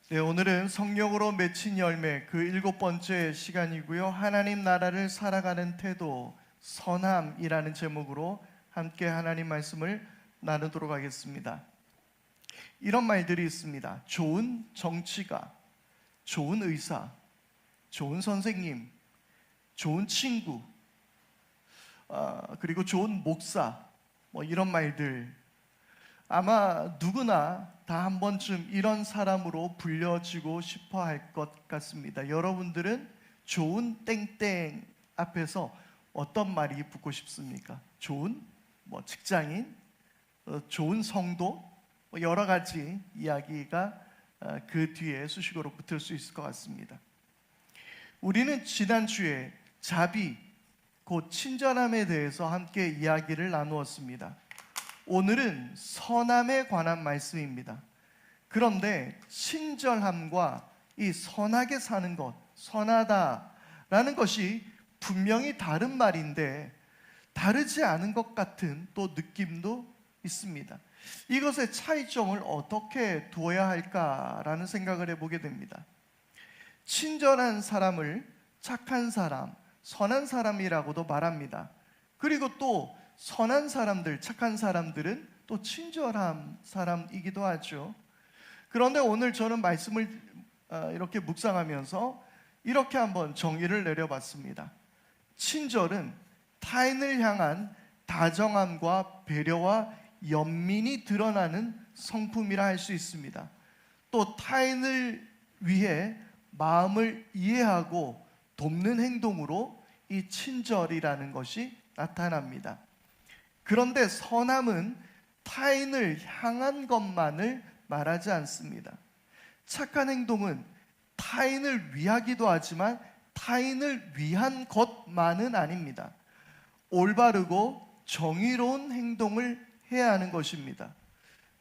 네, 오늘은 성령으로 맺힌 열매 그 7번째 시간이고요. 하나님 나라를 살아가는 태도, 선함이라는 제목으로 함께 하나님 말씀을 나누도록 하겠습니다. 이런 말들이 있습니다. 좋은 정치가, 좋은 의사, 좋은 선생님, 좋은 친구, 그리고 좋은 목사, 이런 말들, 아마 누구나 다 한 번쯤 이런 사람으로 불려지고 싶어 할 것 같습니다. 여러분들은 좋은 땡땡 앞에서 어떤 말이 붙고 싶습니까? 좋은 직장인, 좋은 성도, 여러 가지 이야기가 그 뒤에 수식어로 붙을 수 있을 것 같습니다. 우리는 지난주에 자비, 곧 친절함에 대해서 함께 이야기를 나누었습니다. 오늘은 선함에 관한 말씀입니다. 그런데 친절함과 이 선하게 사는 것, 선하다라는 것이 분명히 다른 말인데 다르지 않은 것 같은 또 느낌도 있습니다. 이것의 차이점을 어떻게 두어야 할까라는 생각을 해보게 됩니다. 친절한 사람을 착한 사람, 선한 사람이라고도 말합니다. 그리고 또 선한 사람들, 착한 사람들은 또 친절한 사람이기도 하죠. 그런데 오늘 저는 말씀을 이렇게 묵상하면서 이렇게 한번 정의를 내려봤습니다. 친절은 타인을 향한 다정함과 배려와 연민이 드러나는 성품이라 할 수 있습니다. 또 타인을 위해 마음을 이해하고 돕는 행동으로 이 친절이라는 것이 나타납니다. 그런데 선함은 타인을 향한 것만을 말하지 않습니다. 착한 행동은 타인을 위하기도 하지만 타인을 위한 것만은 아닙니다. 올바르고 정의로운 행동을 해야 하는 것입니다.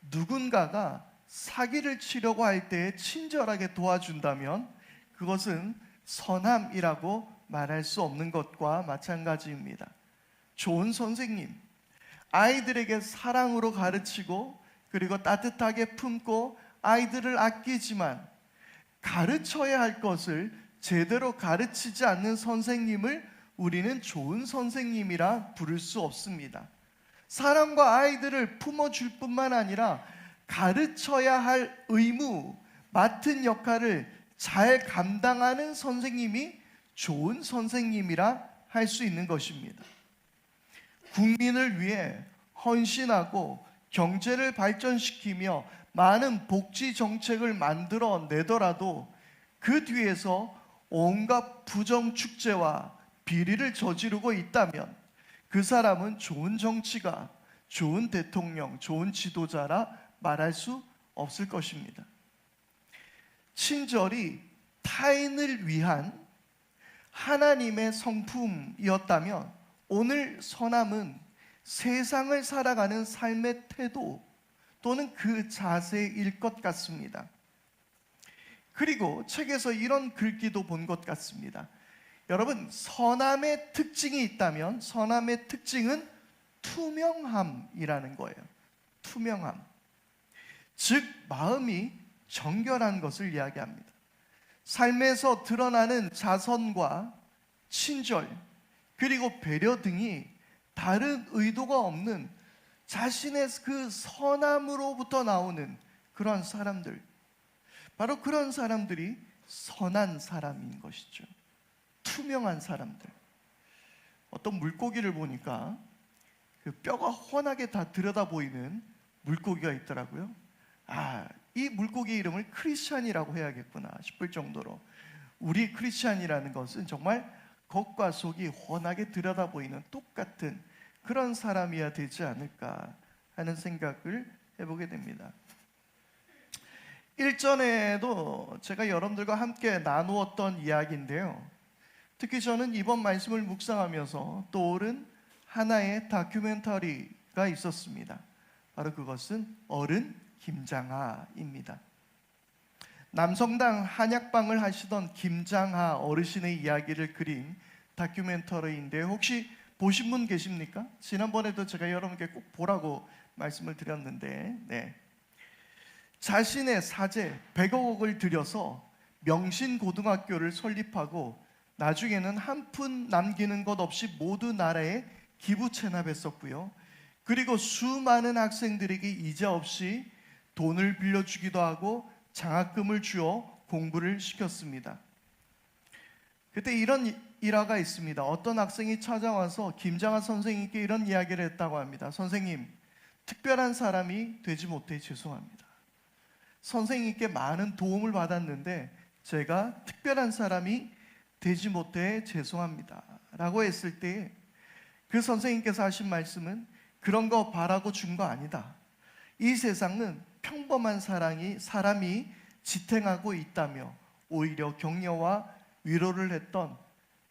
누군가가 사기를 치려고 할 때 친절하게 도와준다면 그것은 선함이라고 말할 수 없는 것과 마찬가지입니다. 좋은 선생님, 아이들에게 사랑으로 가르치고 그리고 따뜻하게 품고 아이들을 아끼지만 가르쳐야 할 것을 제대로 가르치지 않는 선생님을 우리는 좋은 선생님이라 부를 수 없습니다. 사람과 아이들을 품어줄 뿐만 아니라 가르쳐야 할 의무, 맡은 역할을 잘 감당하는 선생님이 좋은 선생님이라 할 수 있는 것입니다. 국민을 위해 헌신하고 경제를 발전시키며 많은 복지 정책을 만들어내더라도 그 뒤에서 온갖 부정축제와 비리를 저지르고 있다면 그 사람은 좋은 정치가, 좋은 대통령, 좋은 지도자라 말할 수 없을 것입니다. 친절이 타인을 위한 하나님의 성품이었다면 오늘 선함은 세상을 살아가는 삶의 태도 또는 그 자세일 것 같습니다. 그리고 책에서 이런 글귀도 본 것 같습니다. 여러분, 선함의 특징이 있다면 선함의 특징은 투명함이라는 거예요. 투명함. 즉 마음이 정결한 것을 이야기합니다. 삶에서 드러나는 자선과 친절 그리고 배려 등이 다른 의도가 없는 자신의 그 선함으로부터 나오는 그런 사람들, 바로 그런 사람들이 선한 사람인 것이죠. 투명한 사람들. 어떤 물고기를 보니까 그 뼈가 훤하게 다 들여다 보이는 물고기가 있더라고요. 이 물고기 이름을 크리스찬이라고 해야겠구나 싶을 정도로 우리 크리스찬이라는 것은 정말 겉과 속이 훤하게 들여다 보이는 똑같은 그런 사람이어야 되지 않을까 하는 생각을 해보게 됩니다. 일전에도 제가 여러분들과 함께 나누었던 이야기인데요. 특히 저는 이번 말씀을 묵상하면서 떠오른 하나의 다큐멘터리가 있었습니다. 바로 그것은 어른 김장하입니다. 남성당 한약방을 하시던 김장하 어르신의 이야기를 그린 다큐멘터리인데 혹시 보신 분 계십니까? 지난번에도 제가 여러분께 꼭 보라고 말씀을 드렸는데 자신의 사재 100억을 들여서 명신고등학교를 설립하고 나중에는 한 푼 남기는 것 없이 모두 나라에 기부 체납했었고요. 그리고 수많은 학생들에게 이자 없이 돈을 빌려주기도 하고 장학금을 주어 공부를 시켰습니다. 그때 이런 일화가 있습니다. 어떤 학생이 찾아와서 김장하 선생님께 이런 이야기를 했다고 합니다. 선생님, 특별한 사람이 되지 못해 죄송합니다. 선생님께 많은 도움을 받았는데 제가 특별한 사람이 되지 못해 죄송합니다 라고 했을 때 그 선생님께서 하신 말씀은 그런 거 바라고 준 거 아니다. 이 세상은 평범한 사람이 지탱하고 있다며 오히려 격려와 위로를 했던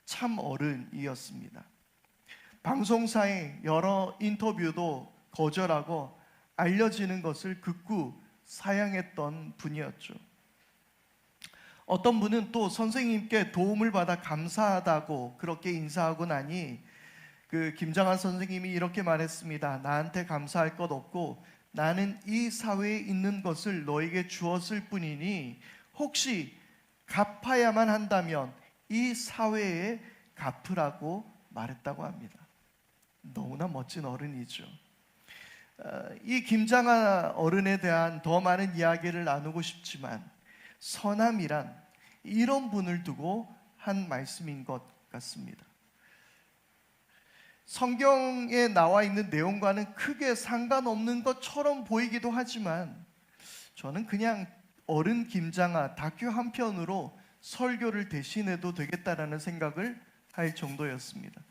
참 어른이었습니다. 방송사의 여러 인터뷰도 거절하고 알려지는 것을 극구 사양했던 분이었죠. 어떤 분은 또 선생님께 도움을 받아 감사하다고 그렇게 인사하고 나니 그 김장한 선생님이 이렇게 말했습니다. 나한테 감사할 것 없고 나는 이 사회에 있는 것을 너에게 주었을 뿐이니 혹시 갚아야만 한다면 이 사회에 갚으라고 말했다고 합니다. 너무나 멋진 어른이죠. 이 김장한 어른에 대한 더 많은 이야기를 나누고 싶지만 선함이란 이런 분을 두고 한 말씀인 것 같습니다. 성경에 나와 있는 내용과는 크게 상관없는 것처럼 보이기도 하지만 저는 그냥 어른 김장하 다큐 한 편으로 설교를 대신해도 되겠다라는 생각을 할 정도였습니다.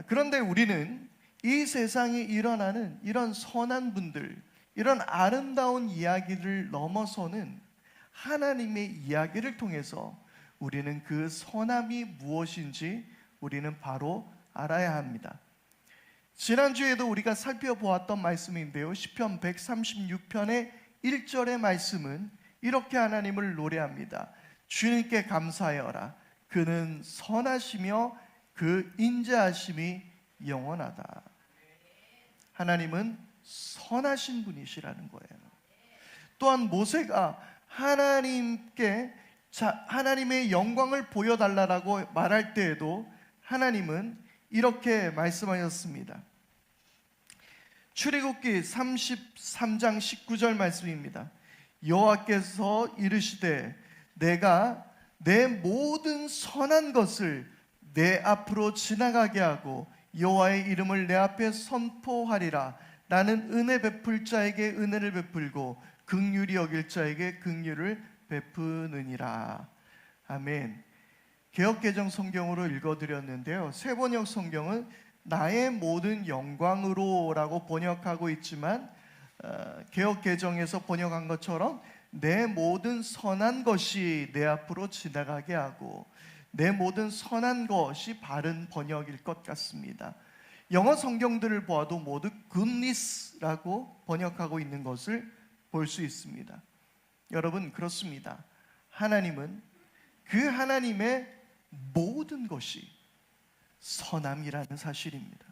그런데 우리는 이 세상에 일어나는 이런 선한 분들, 이런 아름다운 이야기를 넘어서는 하나님의 이야기를 통해서 우리는 그 선함이 무엇인지 우리는 바로 알아야 합니다. 지난주에도 우리가 살펴보았던 말씀인데요, 시편 136편의 1절의 말씀은 이렇게 하나님을 노래합니다. 주님께 감사하여라. 그는 선하시며 그 인자하심이 영원하다. 하나님은 선하신 분이시라는 거예요. 또한 모세가 하나님의 영광을 보여달라고 말할 때에도 하나님은 이렇게 말씀하셨습니다. 출애굽기 33장 19절 말씀입니다. 여호와께서 이르시되 내가 내 모든 선한 것을 내 앞으로 지나가게 하고 여호와의 이름을 내 앞에 선포하리라. 나는 은혜 베풀 자에게 은혜를 베풀고 긍휼히 여길 자에게 긍휼을 베푸느니라. 아멘. 개역개정 성경으로 읽어드렸는데요, 새번역 성경은 나의 모든 영광으로 라고 번역하고 있지만 개역개정에서 번역한 것처럼 내 모든 선한 것이 내 앞으로 지나가게 하고, 내 모든 선한 것이 바른 번역일 것 같습니다. 영어 성경들을 보아도 모두 goodness라고 번역하고 있는 것을 볼 수 있습니다. 여러분, 그렇습니다. 하나님은 그 하나님의 모든 것이 선함이라는 사실입니다.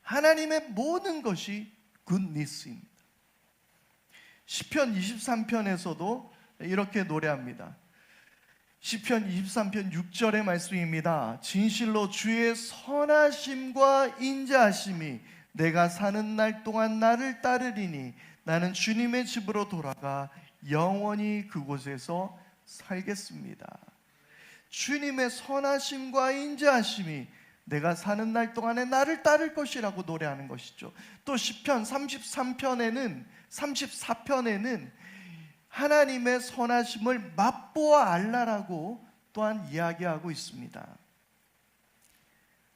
하나님의 모든 것이 goodness입니다. 시편 23편에서도 이렇게 노래합니다. 시편 23편 6절의 말씀입니다. 진실로 주의 선하심과 인자하심이 내가 사는 날 동안 나를 따르리니 나는 주님의 집으로 돌아가 영원히 그곳에서 살겠습니다. 주님의 선하심과 인자하심이 내가 사는 날 동안에 나를 따를 것이라고 노래하는 것이죠. 또 시편 34편에는 하나님의 선하심을 맛보아 알라라고 또한 이야기하고 있습니다.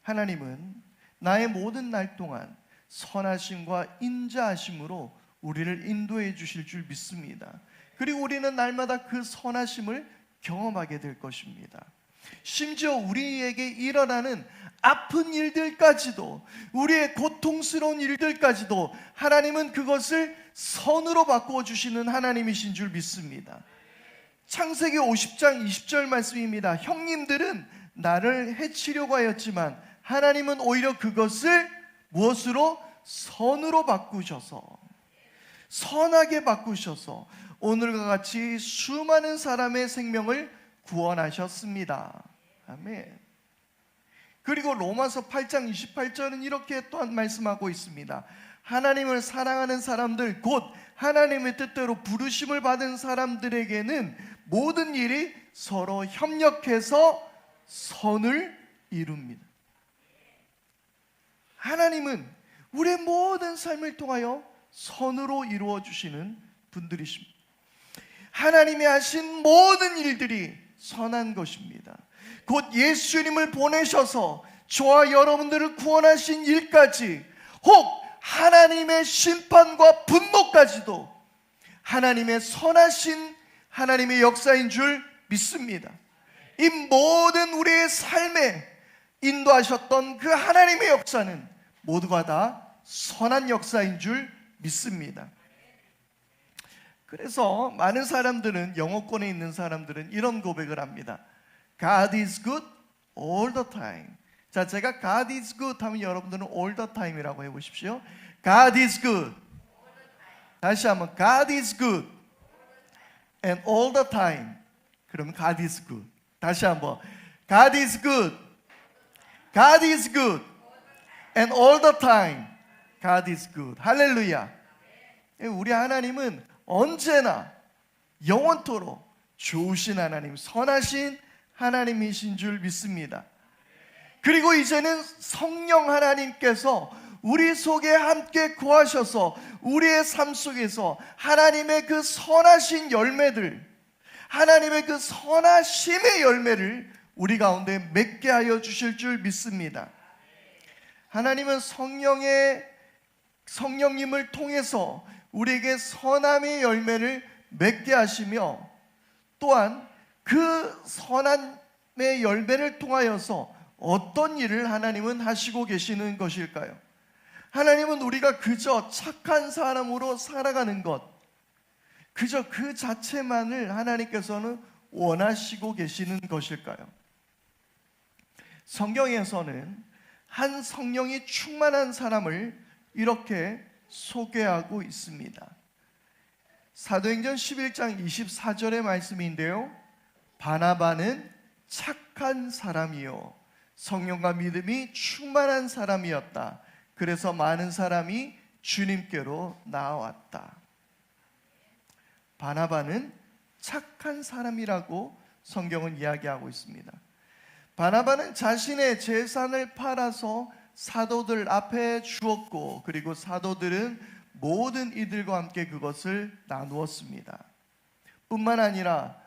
하나님은 나의 모든 날 동안 선하심과 인자하심으로 우리를 인도해 주실 줄 믿습니다. 그리고 우리는 날마다 그 선하심을 경험하게 될 것입니다. 심지어 우리에게 일어나는 아픈 일들까지도, 우리의 고통스러운 일들까지도 하나님은 그것을 선으로 바꾸어 주시는 하나님이신 줄 믿습니다. 창세기 50장 20절 말씀입니다. 형님들은 나를 해치려고 하였지만 하나님은 오히려 그것을 무엇으로? 선으로 바꾸셔서 선하게 바꾸셔서 오늘과 같이 수많은 사람의 생명을 구원하셨습니다. 아멘. 그리고 로마서 8장 28절은 이렇게 또한 말씀하고 있습니다. 하나님을 사랑하는 사람들, 곧 하나님의 뜻대로 부르심을 받은 사람들에게는 모든 일이 서로 협력해서 선을 이룹니다. 하나님은 우리의 모든 삶을 통하여 선으로 이루어 주시는 분들이십니다. 하나님이 하신 모든 일들이 선한 것입니다. 곧 예수님을 보내셔서 저와 여러분들을 구원하신 일까지, 혹 하나님의 심판과 분노까지도 하나님의 선하신 하나님의 역사인 줄 믿습니다. 이 모든 우리의 삶에 인도하셨던 그 하나님의 역사는 모두가 다 선한 역사인 줄 믿습니다. 그래서 많은 사람들은, 영어권에 있는 사람들은 이런 고백을 합니다. God is good all the time. 자, 제가 God is good 하면 여러분들은 all the time이라고 해보십시오. God is good. 다시 한번 God is good and all the time. 그러면 God is good. 다시 한번 God is good. God is good and all the time. God is good. 할렐루야. 우리 하나님은 언제나 영원토록 좋으신 하나님, 선하신 하나님이신 줄 믿습니다. 그리고 이제는 성령 하나님께서 우리 속에 함께 거하셔서 우리의 삶 속에서 하나님의 그 선하신 열매들, 하나님의 그 선하심의 열매를 우리 가운데 맺게 하여 주실 줄 믿습니다. 하나님은 성령님을 통해서 우리에게 선함의 열매를 맺게 하시며, 또한 그 선함의 열매를 통하여서 어떤 일을 하나님은 하시고 계시는 것일까요? 하나님은 우리가 그저 착한 사람으로 살아가는 것, 그저 그 자체만을 하나님께서는 원하시고 계시는 것일까요? 성경에서는 한 성령이 충만한 사람을 이렇게 소개하고 있습니다. 사도행전 11장 24절의 말씀인데요, 바나바는 착한 사람이요 성령과 믿음이 충만한 사람이었다. 그래서 많은 사람이 주님께로 나아왔다. 바나바는 착한 사람이라고 성경은 이야기하고 있습니다. 바나바는 자신의 재산을 팔아서 사도들 앞에 주었고, 그리고 사도들은 모든 이들과 함께 그것을 나누었습니다. 뿐만 아니라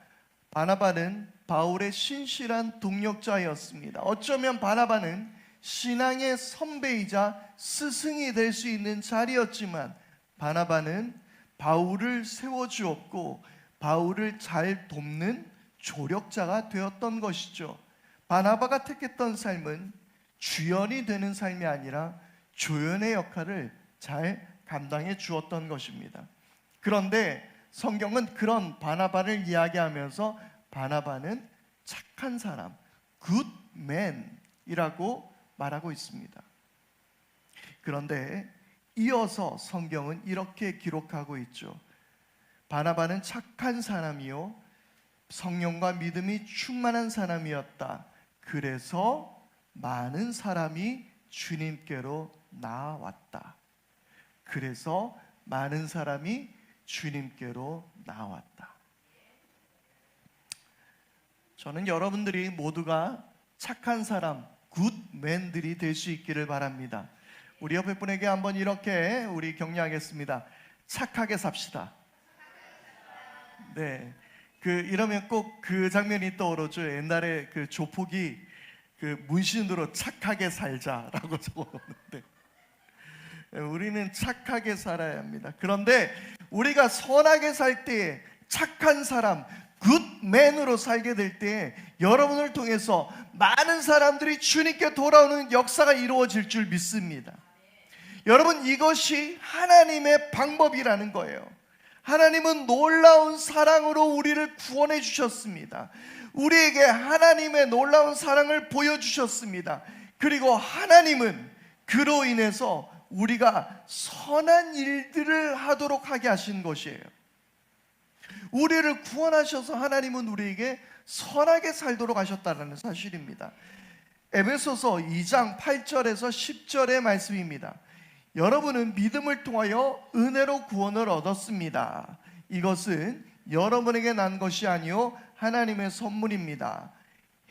바나바는 바울의 신실한 동역자였습니다. 어쩌면 바나바는 신앙의 선배이자 스승이 될 수 있는 자리였지만, 바나바는 바울을 세워주었고 바울을 잘 돕는 조력자가 되었던 것이죠. 바나바가 택했던 삶은 주연이 되는 삶이 아니라 조연의 역할을 잘 감당해 주었던 것입니다. 그런데 성경은 그런 바나바를 이야기하면서 바나바는 착한 사람, good man이라고 말하고 있습니다. 그런데 이어서 성경은 이렇게 기록하고 있죠. 바나바는 착한 사람이요 성령과 믿음이 충만한 사람이었다. 그래서 많은 사람이 주님께로 나아왔다. 그래서 많은 사람이 주님께로 나아왔다. 저는 여러분들이 모두가 착한 사람, 굿맨들이 될 수 있기를 바랍니다. 우리 옆에 분에게 한번 이렇게 우리 격려하겠습니다. 착하게 삽시다. 네, 이러면 꼭 그 장면이 떠오르죠. 옛날에 그 조폭이 그 문신으로 착하게 살자라고 적어놓는데, 우리는 착하게 살아야 합니다. 그런데 우리가 선하게 살 때, 착한 사람, 굿맨으로 살게 될 때 여러분을 통해서 많은 사람들이 주님께 돌아오는 역사가 이루어질 줄 믿습니다. 여러분, 이것이 하나님의 방법이라는 거예요. 하나님은 놀라운 사랑으로 우리를 구원해 주셨습니다. 우리에게 하나님의 놀라운 사랑을 보여주셨습니다. 그리고 하나님은 그로 인해서 우리가 선한 일들을 하도록 하게 하신 것이에요. 우리를 구원하셔서 하나님은 우리에게 선하게 살도록 하셨다는 사실입니다. 에베소서 2장 8절에서 10절의 말씀입니다. 여러분은 믿음을 통하여 은혜로 구원을 얻었습니다. 이것은 여러분에게 난 것이 아니요 하나님의 선물입니다.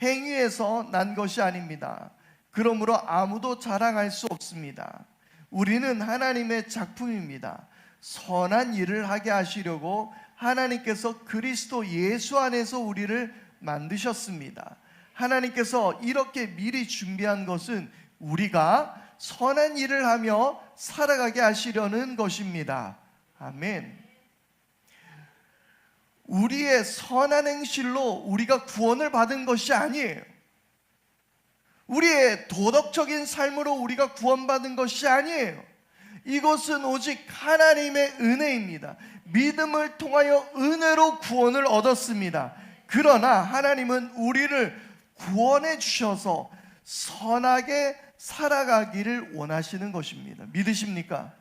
행위에서 난 것이 아닙니다. 그러므로 아무도 자랑할 수 없습니다. 우리는 하나님의 작품입니다. 선한 일을 하게 하시려고 하나님께서 그리스도 예수 안에서 우리를 만드셨습니다. 하나님께서 이렇게 미리 준비한 것은 우리가 선한 일을 하며 살아가게 하시려는 것입니다. 아멘. 우리의 선한 행실로 우리가 구원을 받은 것이 아니에요. 우리의 도덕적인 삶으로 우리가 구원받은 것이 아니에요. 이것은 오직 하나님의 은혜입니다. 믿음을 통하여 은혜로 구원을 얻었습니다. 그러나 하나님은 우리를 구원해 주셔서 선하게 살아가기를 원하시는 것입니다. 믿으십니까?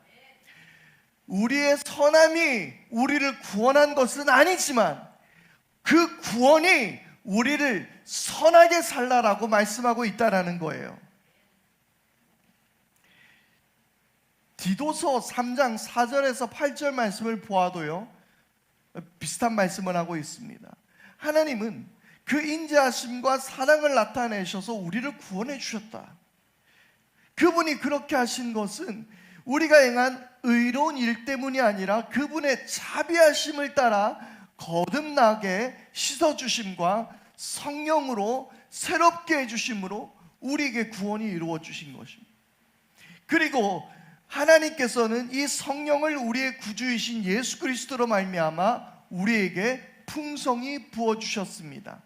우리의 선함이 우리를 구원한 것은 아니지만 그 구원이 우리를 선하게 살라라고 말씀하고 있다라는 거예요. 디도서 3장 4절에서 8절 말씀을 보아도요, 비슷한 말씀을 하고 있습니다. 하나님은 그 인자하심과 사랑을 나타내셔서 우리를 구원해 주셨다. 그분이 그렇게 하신 것은 우리가 행한 의로운 일 때문이 아니라 그분의 자비하심을 따라 거듭나게 씻어주심과 성령으로 새롭게 해주심으로 우리에게 구원이 이루어 주신 것입니다. 그리고 하나님께서는 이 성령을 우리의 구주이신 예수 그리스도로 말미암아 우리에게 풍성히 부어주셨습니다.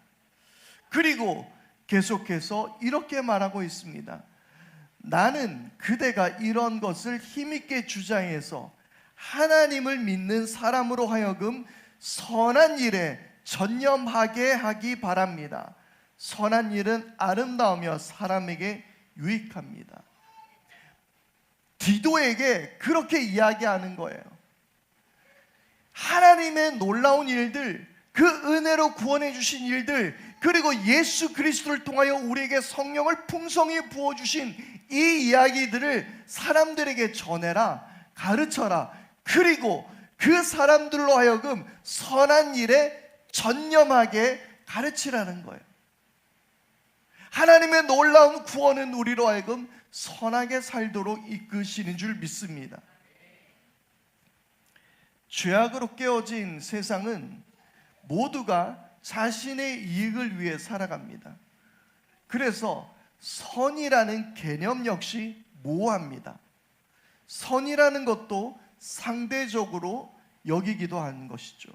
그리고 계속해서 이렇게 말하고 있습니다. 나는 그대가 이런 것을 힘있게 주장해서 하나님을 믿는 사람으로 하여금 선한 일에 전념하게 하기 바랍니다. 선한 일은 아름다우며 사람에게 유익합니다. 디도에게 그렇게 이야기하는 거예요. 하나님의 놀라운 일들, 그 은혜로 구원해 주신 일들, 그리고 예수 그리스도를 통하여 우리에게 성령을 풍성히 부어주신 이 이야기들을 사람들에게 전해라, 가르쳐라. 그리고 그 사람들로 하여금 선한 일에 전념하게 가르치라는 거예요. 하나님의 놀라운 구원은 우리로 하여금 선하게 살도록 이끄시는 줄 믿습니다. 죄악으로 깨어진 세상은 모두가 자신의 이익을 위해 살아갑니다. 그래서 선이라는 개념 역시 모호합니다. 선이라는 것도 상대적으로 여기기도 하는 것이죠.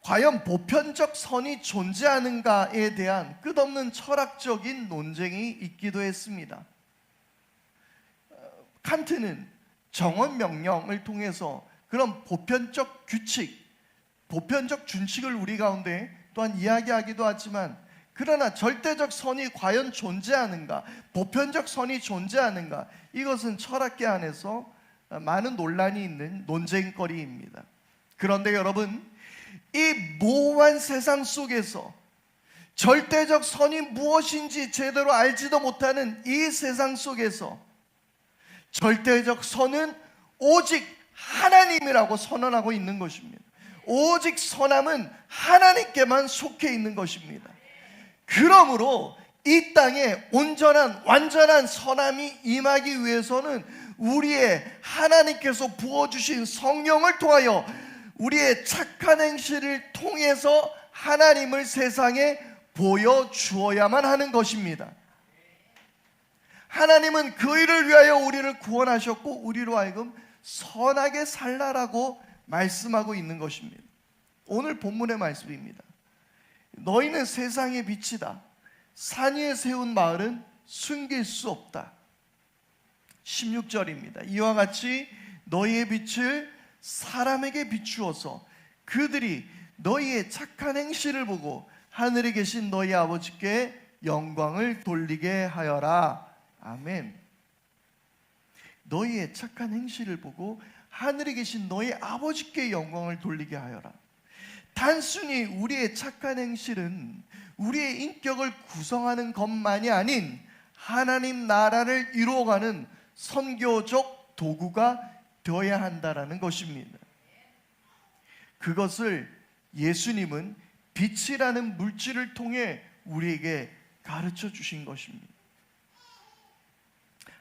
과연 보편적 선이 존재하는가에 대한 끝없는 철학적인 논쟁이 있기도 했습니다. 칸트는 정언 명령을 통해서 그런 보편적 규칙, 보편적 준칙을 우리 가운데 또한 이야기하기도 하지만, 그러나 절대적 선이 과연 존재하는가, 보편적 선이 존재하는가, 이것은 철학계 안에서 많은 논란이 있는 논쟁거리입니다. 그런데 여러분, 이 모호한 세상 속에서 절대적 선이 무엇인지 제대로 알지도 못하는 이 세상 속에서 절대적 선은 오직 하나님이라고 선언하고 있는 것입니다. 오직 선함은 하나님께만 속해 있는 것입니다. 그러므로 이 땅에 온전한 완전한 선함이 임하기 위해서는 우리의 하나님께서 부어주신 성령을 통하여 우리의 착한 행실을 통해서 하나님을 세상에 보여주어야만 하는 것입니다. 하나님은 그 일을 위하여 우리를 구원하셨고 우리로 하여금 선하게 살라라고 말씀하고 있는 것입니다. 오늘 본문의 말씀입니다. 너희는 세상의 빛이다. 산 위에 세운 마을은 숨길 수 없다. 16절입니다. 이와 같이 너희의 빛을 사람에게 비추어서 그들이 너희의 착한 행실을 보고 하늘에 계신 너희 아버지께 영광을 돌리게 하여라. 아멘. 너희의 착한 행실을 보고 하늘에 계신 너희 아버지께 영광을 돌리게 하여라. 단순히 우리의 착한 행실은 우리의 인격을 구성하는 것만이 아닌 하나님 나라를 이루어가는 선교적 도구가 되어야 한다라는 것입니다. 그것을 예수님은 빛이라는 물질을 통해 우리에게 가르쳐 주신 것입니다.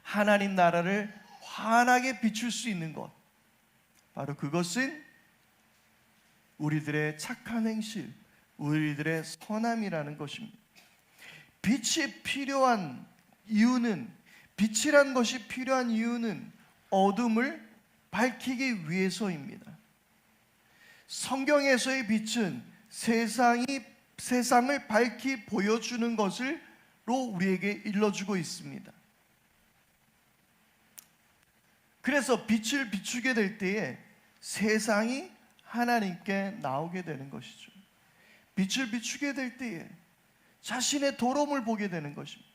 하나님 나라를 환하게 비출 수 있는 것, 바로 그것은 우리들의 착한 행실, 우리들의 선함이라는 것입니다. 빛이 필요한 이유는, 빛이란 것이 필요한 이유는 어둠을 밝히기 위해서입니다. 성경에서의 빛은 세상을 밝히 보여주는 것으로 우리에게 일러주고 있습니다. 그래서 빛을 비추게 될 때에 세상이 하나님께 나오게 되는 것이죠. 빛을 비추게 될 때에 자신의 도름을 보게 되는 것입니다.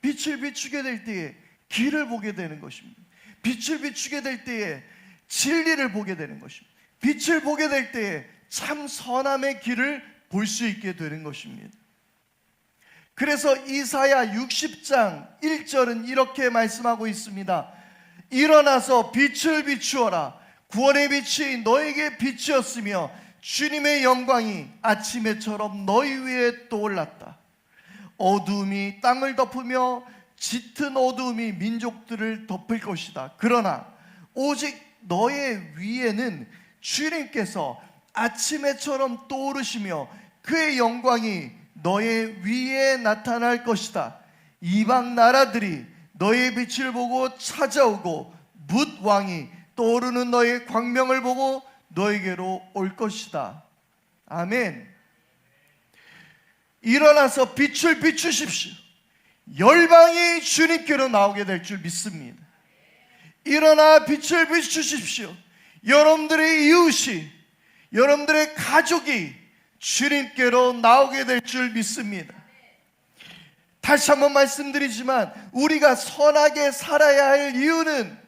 빛을 비추게 될 때에 길을 보게 되는 것입니다. 빛을 비추게 될 때에 진리를 보게 되는 것입니다. 빛을 보게 될 때에 참 선함의 길을 볼 수 있게 되는 것입니다. 그래서 이사야 60장 1절은 이렇게 말씀하고 있습니다. 일어나서 빛을 비추어라. 구원의 빛이 너에게 빛이었으며 주님의 영광이 아침에처럼 너희 위에 떠올랐다. 어두움이 땅을 덮으며 짙은 어두움이 민족들을 덮을 것이다. 그러나 오직 너의 위에는 주님께서 아침에처럼 떠오르시며 그의 영광이 너의 위에 나타날 것이다. 이방 나라들이 너의 빛을 보고 찾아오고 뭇 왕이 떠오르는 너의 광명을 보고 너에게로 올 것이다. 아멘. 일어나서 빛을 비추십시오. 열방이 주님께로 나오게 될 줄 믿습니다. 일어나 빛을 비추십시오. 여러분들의 이웃이, 여러분들의 가족이 주님께로 나오게 될 줄 믿습니다. 다시 한번 말씀드리지만 우리가 선하게 살아야 할 이유는,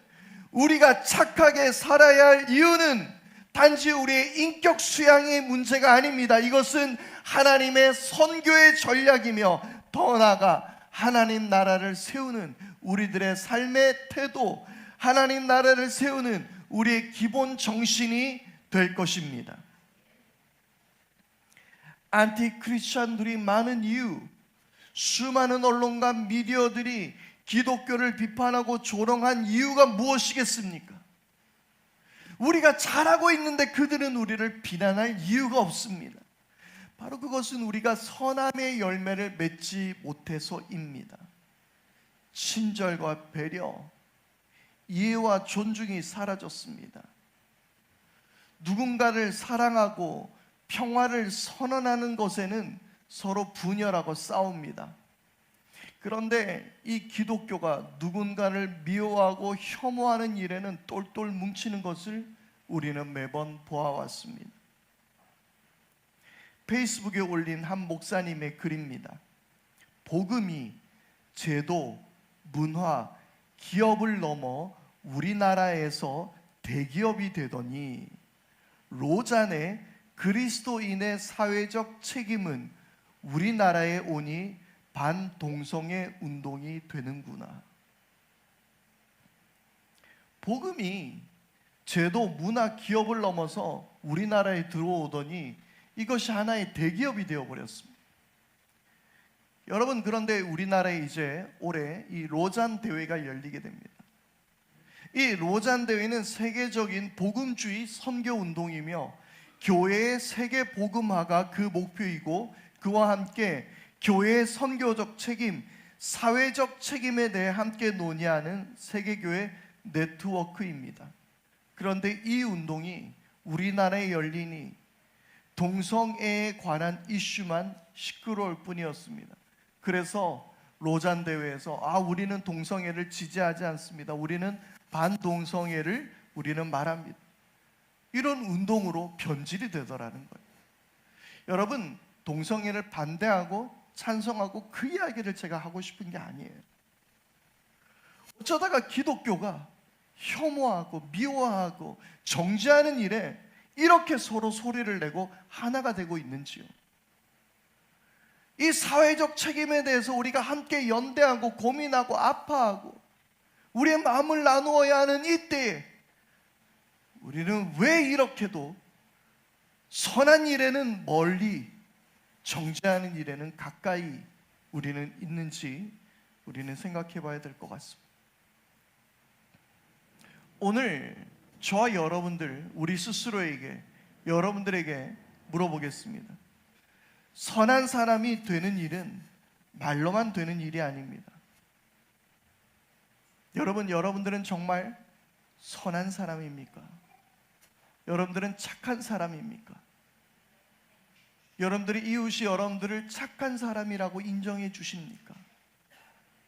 우리가 착하게 살아야 할 이유는 단지 우리의 인격 수양의 문제가 아닙니다. 이것은 하나님의 선교의 전략이며 더 나아가 하나님 나라를 세우는 우리들의 삶의 태도, 하나님 나라를 세우는 우리의 기본 정신이 될 것입니다. 안티 크리스찬들이 많은 이유, 수많은 언론과 미디어들이 기독교를 비판하고 조롱한 이유가 무엇이겠습니까? 우리가 잘하고 있는데 그들은 우리를 비난할 이유가 없습니다. 바로 그것은 우리가 선함의 열매를 맺지 못해서입니다. 친절과 배려, 이해와 존중이 사라졌습니다. 누군가를 사랑하고 평화를 선언하는 것에는 서로 분열하고 싸웁니다. 그런데 이 기독교가 누군가를 미워하고 혐오하는 일에는 똘똘 뭉치는 것을 우리는 매번 보아왔습니다. 페이스북에 올린 한 목사님의 글입니다. 복음이 제도, 문화, 기업을 넘어 우리나라에서 대기업이 되더니 로잔의 그리스도인의 사회적 책임은 우리나라에 오니 반동성애 운동이 되는구나. 복음이 제도, 문화, 기업을 넘어서 우리나라에 들어오더니 이것이 하나의 대기업이 되어버렸습니다. 여러분, 그런데 우리나라에 이제 올해 이 로잔 대회가 열리게 됩니다. 이 로잔 대회는 세계적인 복음주의 선교 운동이며 교회의 세계 복음화가 그 목표이고, 그와 함께 교회의 선교적 책임, 사회적 책임에 대해 함께 논의하는 세계교회 네트워크입니다. 그런데 이 운동이 우리나라에 열리니 동성애에 관한 이슈만 시끄러울 뿐이었습니다. 그래서 로잔 대회에서 우리는 동성애를 지지하지 않습니다. 우리는 반동성애를 우리는 말합니다. 이런 운동으로 변질이 되더라는 거예요. 여러분, 동성애를 반대하고 찬성하고 그 이야기를 제가 하고 싶은 게 아니에요. 어쩌다가 기독교가 혐오하고 미워하고 정죄하는 일에 이렇게 서로 소리를 내고 하나가 되고 있는지요? 이 사회적 책임에 대해서 우리가 함께 연대하고 고민하고 아파하고 우리의 마음을 나누어야 하는 이때에 우리는 왜 이렇게도 선한 일에는 멀리, 정죄하는 일에는 가까이 우리는 있는지 우리는 생각해 봐야 될 것 같습니다. 오늘 저와 여러분들, 우리 스스로에게, 여러분들에게 물어보겠습니다. 선한 사람이 되는 일은 말로만 되는 일이 아닙니다. 여러분들은 정말 선한 사람입니까? 여러분들은 착한 사람입니까? 여러분들이 이웃이 여러분들을 착한 사람이라고 인정해 주십니까?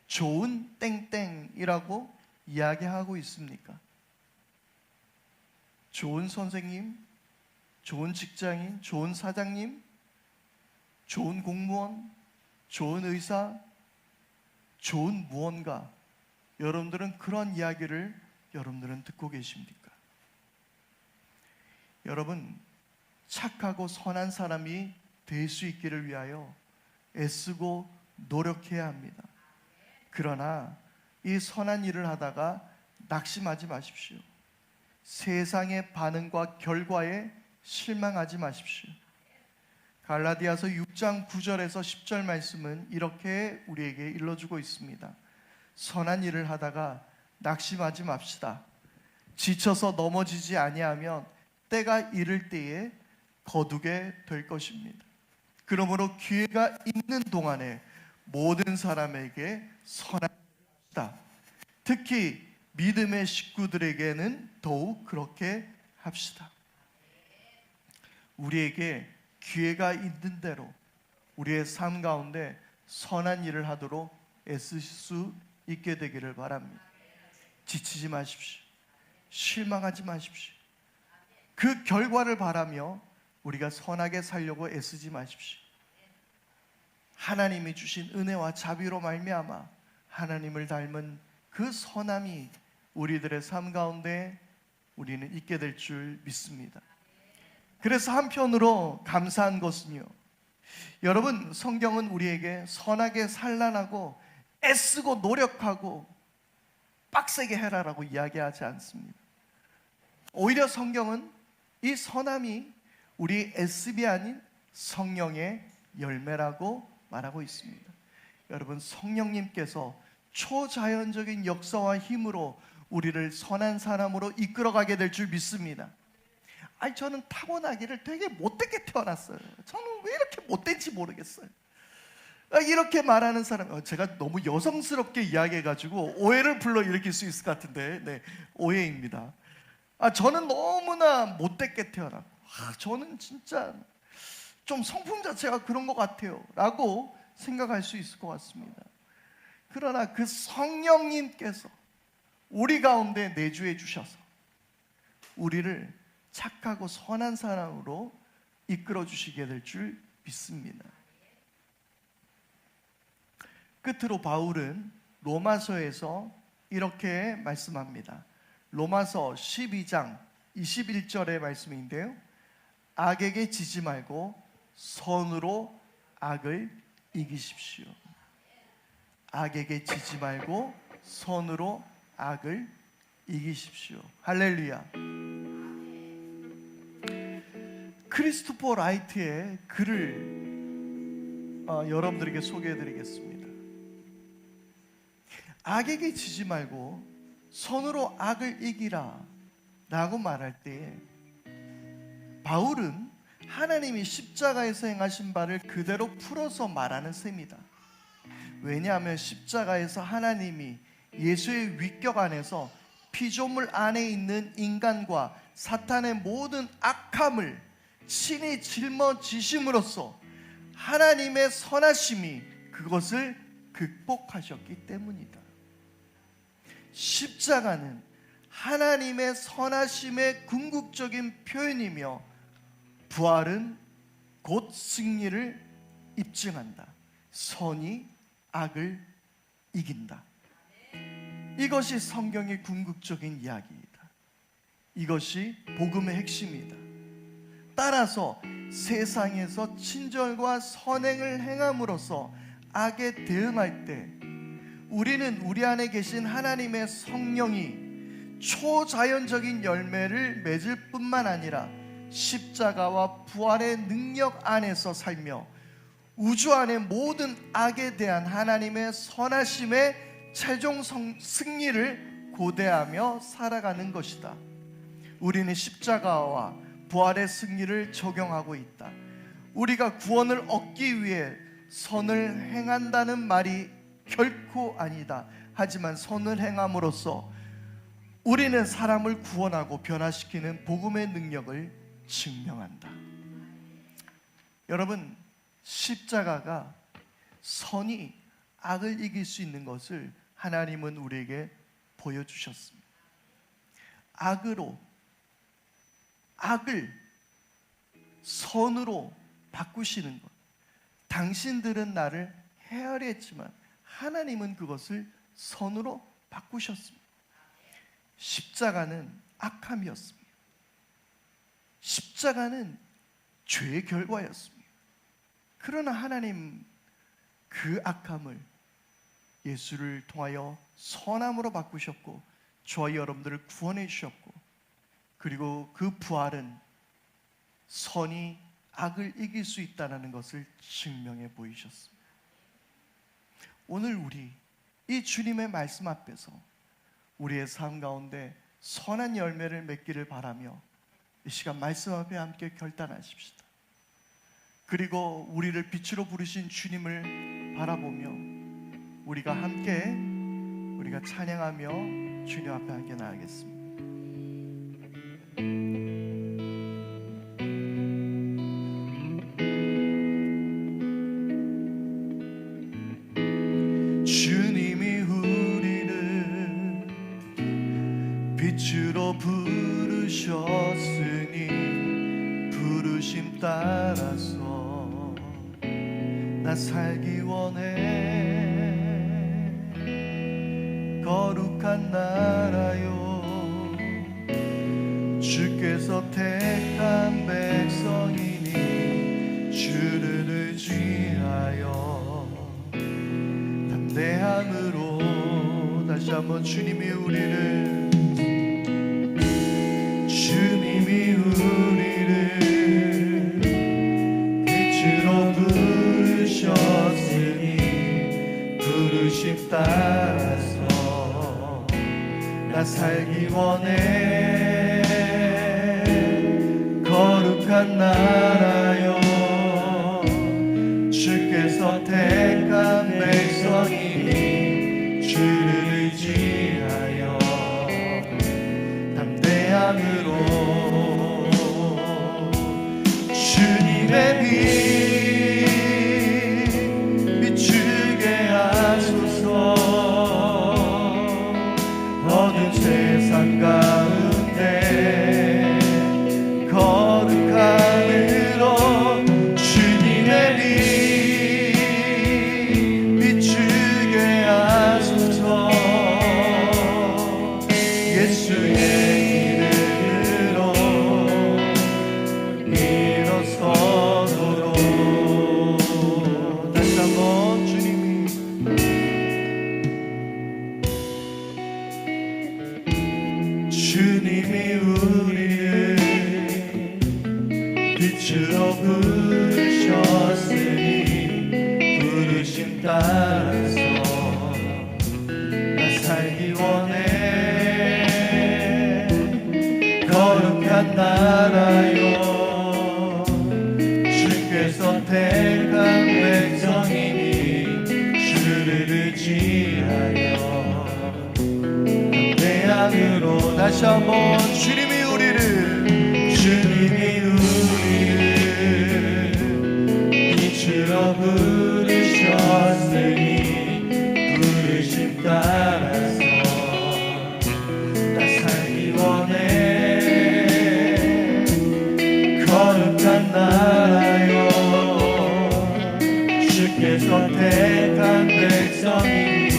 좋은 땡땡이라고 이야기하고 있습니까? 좋은 선생님, 좋은 직장인, 좋은 사장님, 좋은 공무원, 좋은 의사, 좋은 무언가, 여러분들은 그런 이야기를 여러분들은 듣고 계십니까? 여러분, 착하고 선한 사람이 될 수 있기를 위하여 애쓰고 노력해야 합니다. 그러나 이 선한 일을 하다가 낙심하지 마십시오. 세상의 반응과 결과에 실망하지 마십시오. 갈라디아서 6장 9절에서 10절 말씀은 이렇게 우리에게 일러주고 있습니다. 선한 일을 하다가 낙심하지 맙시다. 지쳐서 넘어지지 아니하면 때가 이를 때에 거두게 될 것입니다. 그러므로 기회가 있는 동안에 모든 사람에게 선한 일을 합시다. 특히 믿음의 식구들에게는 더욱 그렇게 합시다. 우리에게 기회가 있는 대로 우리의 삶 가운데 선한 일을 하도록 애쓰실 수 있게 되기를 바랍니다. 지치지 마십시오. 실망하지 마십시오. 그 결과를 바라며 우리가 선하게 살려고 애쓰지 마십시오. 하나님이 주신 은혜와 자비로 말미암아 하나님을 닮은 그 선함이 우리들의 삶 가운데 우리는 있게 될 줄 믿습니다. 그래서 한편으로 감사한 것은요, 여러분, 성경은 우리에게 선하게 산란하고 애쓰고 노력하고 빡세게 해라라고 이야기하지 않습니다. 오히려 성경은 이 선함이 우리 애습이 아닌 성령의 열매라고 말하고 있습니다. 여러분, 성령님께서 초자연적인 역사와 힘으로 우리를 선한 사람으로 이끌어가게 될 줄 믿습니다. 아니, 저는 타고나기를 되게 못되게 태어났어요. 저는 왜 이렇게 못된지 모르겠어요. 이렇게 말하는 사람, 제가 너무 여성스럽게 이야기해가지고 오해를 불러일으킬 수 있을 것 같은데, 네, 오해입니다. 저는 너무나 못되게 태어났고, 저는 진짜 좀 성품 자체가 그런 것 같아요 라고 생각할 수 있을 것 같습니다. 그러나 그 성령님께서 우리 가운데 내주해 주셔서 우리를 착하고 선한 사람으로 이끌어 주시게 될 줄 믿습니다. 끝으로 바울은 로마서에서 이렇게 말씀합니다. 로마서 12장 21절의 말씀인데요, 악에게 지지 말고 선으로 악을 이기십시오. 악에게 지지 말고 선으로 악을 이기십시오. 할렐루야. 크리스토퍼 라이트의 글을 여러분들에게 소개해드리겠습니다. 악에게 지지 말고 선으로 악을 이기라 라고 말할 때 바울은 하나님이 십자가에서 행하신 바를 그대로 풀어서 말하는 셈이다. 왜냐하면 십자가에서 하나님이 예수의 위격 안에서 피조물 안에 있는 인간과 사탄의 모든 악함을 친히 짊어지심으로써 하나님의 선하심이 그것을 극복하셨기 때문이다. 십자가는 하나님의 선하심의 궁극적인 표현이며 부활은 곧 승리를 입증한다. 선이 악을 이긴다. 이것이 성경의 궁극적인 이야기이다. 이것이 복음의 핵심이다. 따라서 세상에서 친절과 선행을 행함으로써 악에 대응할 때 우리는 우리 안에 계신 하나님의 성령이 초자연적인 열매를 맺을 뿐만 아니라 십자가와 부활의 능력 안에서 살며 우주 안의 모든 악에 대한 하나님의 선하심의 최종 승리를 고대하며 살아가는 것이다. 우리는 십자가와 부활의 승리를 적용하고 있다. 우리가 구원을 얻기 위해 선을 행한다는 말이 결코 아니다. 하지만 선을 행함으로써 우리는 사람을 구원하고 변화시키는 복음의 능력을 증명한다. 여러분, 십자가가 선이 악을 이길 수 있는 것을 하나님은 우리에게 보여주셨습니다. 악을 선으로 바꾸시는 것. 당신들은 나를 헤아려 했지만 하나님은 그것을 선으로 바꾸셨습니다. 십자가는 악함이었습니다. 십자가는 죄의 결과였습니다. 그러나 하나님 그 악함을 예수를 통하여 선함으로 바꾸셨고 저와 여러분들을 구원해 주셨고, 그리고 그 부활은 선이 악을 이길 수 있다는 것을 증명해 보이셨습니다. 오늘 우리 이 주님의 말씀 앞에서 우리의 삶 가운데 선한 열매를 맺기를 바라며 이 시간 말씀 앞에 함께 결단하십시다. 그리고 우리를 빛으로 부르신 주님을 바라보며 우리가 찬양하며 주님 앞에 함께 나아가겠습니다. 주님이 우리를 빛으로 부르셨으니 부르심 따라서 나 살기 원해. 거룩한 나라요, 주께서 택한 백성이니 주를 의지하여 담대함으로 다시 한번 주님이 우리를 빛으로 부르셨으니 부르심 따라서 나 살기 원해. 거룩한 나라요, 주께서 택한 백성이니 주를 의지하여 담대함으로 주님의 빛 비추게 하소서. 어두운 세상 가운데 거룩함으로 주님의 빛 비추게 하소서. 예수의 이름으로 일어서도록. 다시 한번 주님이 우리를 빛으로 부르셨으니 부르심 따라서 나 살기 원해. 거룩한 나라요, 주께서 택한 백성이니 주를 의지하여 담대함으로. 다시 한번 주님이 우리를 빛으로 부르셨으니 부르심 따라서 나 살기 원해. 거룩한 나라요, 주께서 택한 백성이니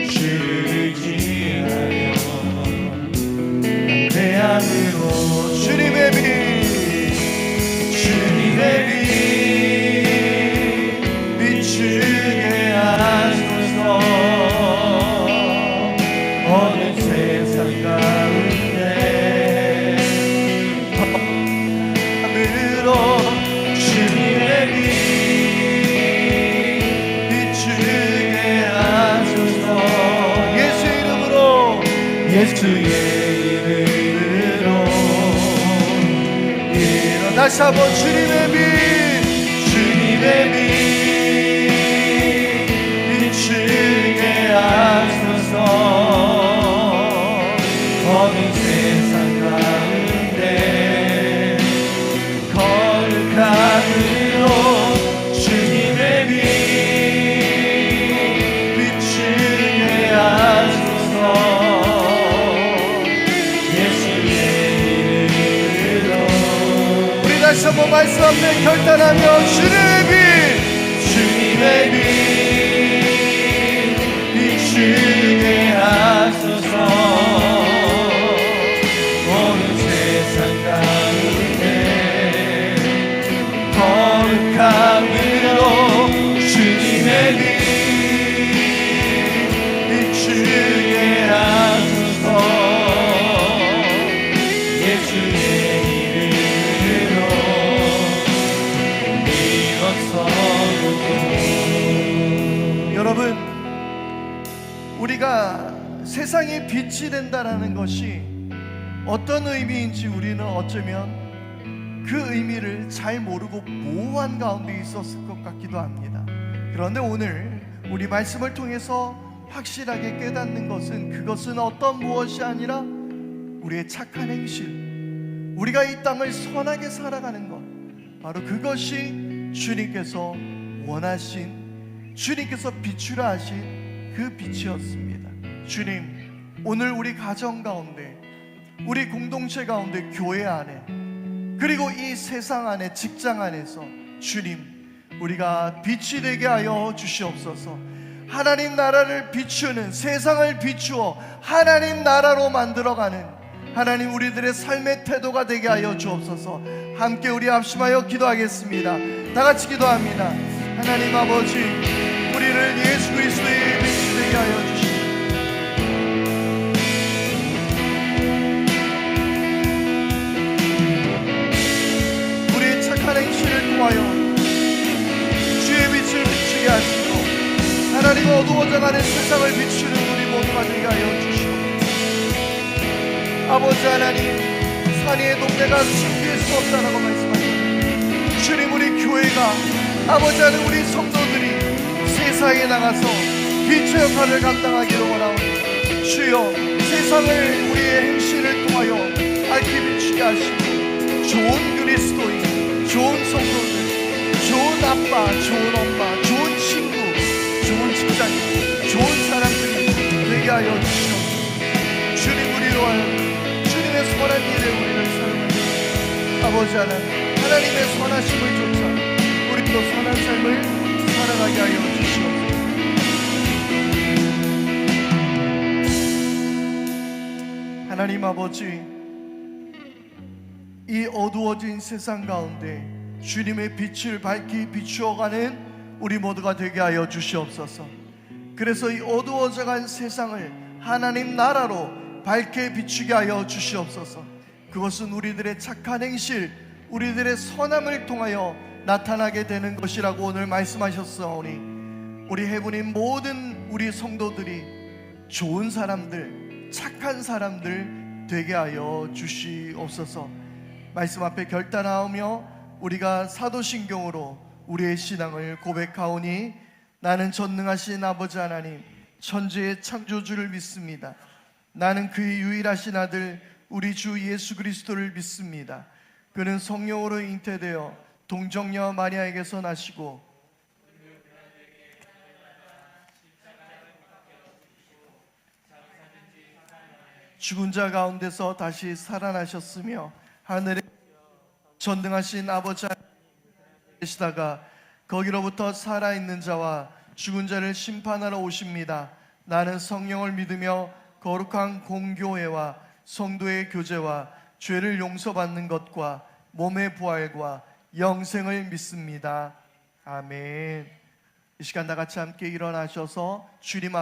주를 의지 예수의 이름으로 다시 한번 주님의 빛, 주님의 빛 비추게 하소서. 어두운 세상 가운데 거룩함으로 주님의 빛 비추게 하소서. 예수의 이름으로 우리 다시 한번 말씀 앞에 결단하며 주님의 빛, 주님의 빛 비추게 하소서. 어느 세상 가운데 거룩함으로 주님의 빛 비추게 하소서. 예수의 이름으로 일어서고. 여러분, 우리가 세상의 빛이 된다라는 것이 어떤 의미인지 우리는 어쩌면 그 의미를 잘 모르고 모호한 가운데 있었을 것 같기도 합니다. 그런데 오늘 우리 말씀을 통해서 확실하게 깨닫는 것은, 그것은 어떤 무엇이 아니라 우리의 착한 행실, 우리가 이 땅을 선하게 살아가는 것, 바로 그것이 주님께서 원하신, 주님께서 비추라 하신 그 빛이었습니다. 주님, 오늘 우리 가정 가운데, 우리 공동체 가운데, 교회 안에, 그리고 이 세상 안에, 직장 안에서 주님, 우리가 빛이 되게 하여 주시옵소서. 하나님 나라를 비추는, 세상을 비추어 하나님 나라로 만들어가는 하나님 우리들의 삶의 태도가 되게 하여 주옵소서. 함께 우리 합심하여 기도하겠습니다. 다 같이 기도합니다. 하나님 아버지, 우리를 예수 그리스도의 빛이 되게 하여 주시옵소서. 우리의 착한 행실을 통하여 주의 빛을 비추게 하시고 하나님 어두워져가는 세상을 비추는 우리 모두가 되게 하여 주시옵소서. 아버지 하나님, 산위의 동네가 숨길 수 없다라고 말씀하셨습니다. 주님, 우리 교회가, 아버지 하나님, 우리 성도들이 세상에 나가서 빛의 역할을 감당하기를 원하오니 주여, 세상을 우리의 행실을 통하여 밝히 비추게 하시고 좋은 그리스도인, 좋은 성도들, 좋은 아빠, 좋은 엄마, 좋은 친구, 좋은 직장인, 좋은 사람들이 되게 하여 주시옵소서. 주님, 우리로 하여금 주님의 선한 일에 우리를 사용하시옵소서. 아버지 하나님, 하나님의 선하심을 쫓아 우리도 선한 삶을 살아가게 하여 주시옵소서. 하나님 아버지, 이 어두워진 세상 가운데 주님의 빛을 밝히 비추어가는 우리 모두가 되게 하여 주시옵소서. 그래서 이 어두워져간 세상을 하나님 나라로 밝게 비추게 하여 주시옵소서. 그것은 우리들의 착한 행실, 우리들의 선함을 통하여 나타나게 되는 것이라고 오늘 말씀하셨사오니 우리 해분인 모든 우리 성도들이 좋은 사람들, 착한 사람들 되게 하여 주시옵소서. 말씀 앞에 결단하오며 우리가 사도신경으로 우리의 신앙을 고백하오니 나는 전능하신 아버지 하나님, 천지의 창조주를 믿습니다. 나는 그의 유일하신 아들 우리 주 예수 그리스도를 믿습니다. 그는 성령으로 잉태되어 동정녀 마리아에게서 나시고 죽은 자 가운데서 다시 살아나셨으며 하늘에 전능하신 아버지 계시다가 거기로부터 살아있는 자와 죽은 자를 심판하러 오십니다. 나는 성령을 믿으며 거룩한 공교회와 성도의 교제와 죄를 용서받는 것과 몸의 부활과 영생을 믿습니다. 아멘. 이 시간 다 같이 함께 일어나셔서 주님 앞에